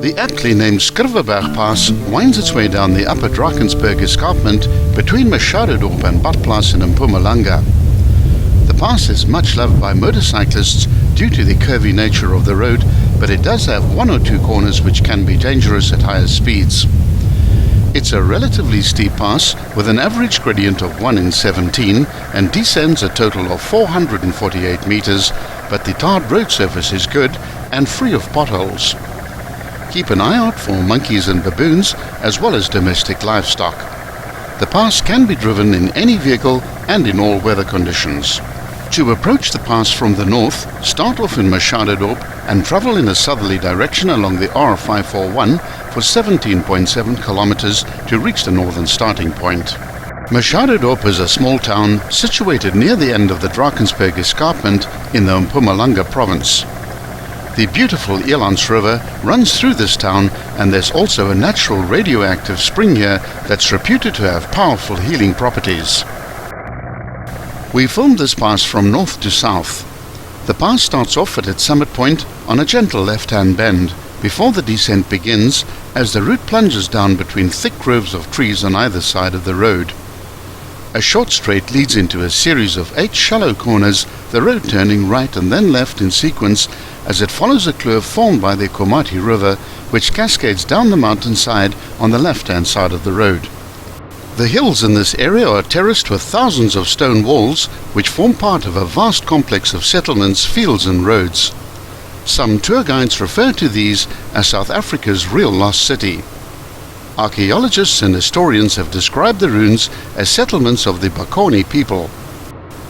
The aptly named Skurweberg Pass winds its way down the upper Drakensberg escarpment between Machadodorp and Badplaats in Mpumalanga. The pass is much loved by motorcyclists due to the curvy nature of the road, but it does have one or two corners which can be dangerous at higher speeds. It's a relatively steep pass with an average gradient of 1 in 17 and descends a total of 448 meters, but the tarred road surface is good and free of potholes. Keep an eye out for monkeys and baboons as well as domestic livestock. The pass can be driven in any vehicle and in all weather conditions. To approach the pass from the north, start off in Machadodorp and travel in a southerly direction along the R541 for 17.7 kilometers to reach the northern starting point. Machadodorp is a small town situated near the end of the Drakensberg escarpment in the Mpumalanga province. The beautiful Elands River runs through this town, and there's also a natural radioactive spring here that's reputed to have powerful healing properties. We filmed this pass from north to south. The pass starts off at its summit point on a gentle left-hand bend before the descent begins, as the route plunges down between thick groves of trees on either side of the road. A short straight leads into a series of 8 shallow corners, the road turning right and then left in sequence as it follows a curve formed by the Komati River, which cascades down the mountainside on the left-hand side of the road. The hills in this area are terraced with thousands of stone walls, which form part of a vast complex of settlements, fields and roads. Some tour guides refer to these as South Africa's real lost city. Archaeologists and historians have described the ruins as settlements of the Bakoni people.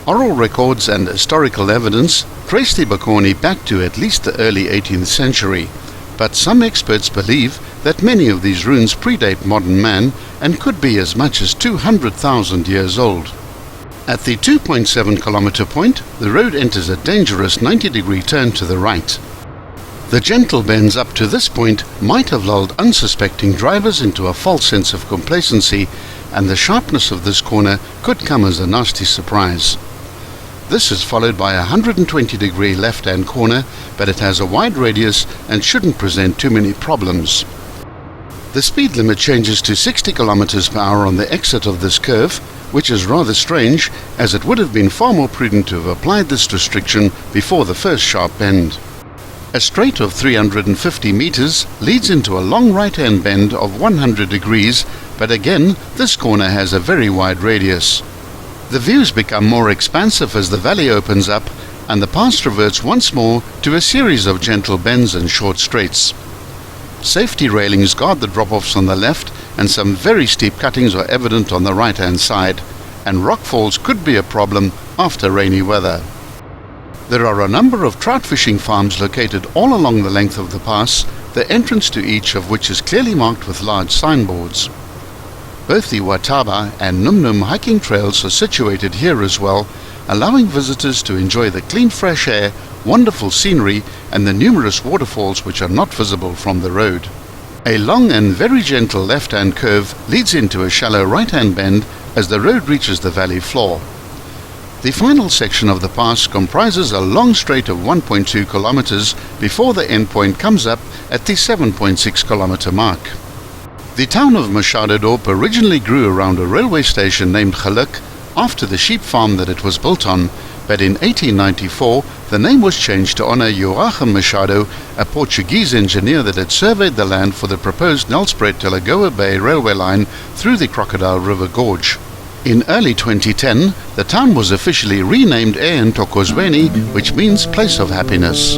Oral records and historical evidence trace the Bakoni back to at least the early 18th century, but some experts believe that many of these ruins predate modern man and could be as much as 200,000 years old. At the 2.7 kilometer point, the road enters a dangerous 90-degree turn to the right. The gentle bends up to this point might have lulled unsuspecting drivers into a false sense of complacency, and the sharpness of this corner could come as a nasty surprise. This is followed by a 120-degree left-hand corner, but it has a wide radius and shouldn't present too many problems. The speed limit changes to 60 km per hour on the exit of this curve, which is rather strange, as it would have been far more prudent to have applied this restriction before the first sharp bend. A straight of 350 meters leads into a long right-hand bend of 100 degrees, but again, this corner has a very wide radius. The views become more expansive as the valley opens up, and the pass reverts once more to a series of gentle bends and short straights. Safety railings guard the drop-offs on the left, and some very steep cuttings are evident on the right-hand side, and rockfalls could be a problem after rainy weather. There are a number of trout fishing farms located all along the length of the pass, the entrance to each of which is clearly marked with large signboards. Both the Wataba and Num hiking trails are situated here as well, allowing visitors to enjoy the clean fresh air, wonderful scenery and the numerous waterfalls which are not visible from the road. A long and very gentle left-hand curve leads into a shallow right-hand bend as the road reaches the valley floor. The final section of the pass comprises a long straight of 1.2 kilometers before the endpoint comes up at the 7.6 kilometer mark. The town of Machadodorp originally grew around a railway station named Geluk after the sheep farm that it was built on, but in 1894 the name was changed to honor Joachim Machado, a Portuguese engineer that had surveyed the land for the proposed Nelspruit to Lagoa Bay railway line through the Crocodile River Gorge. In early 2010, the town was officially renamed Eenthokozweni, which means place of happiness.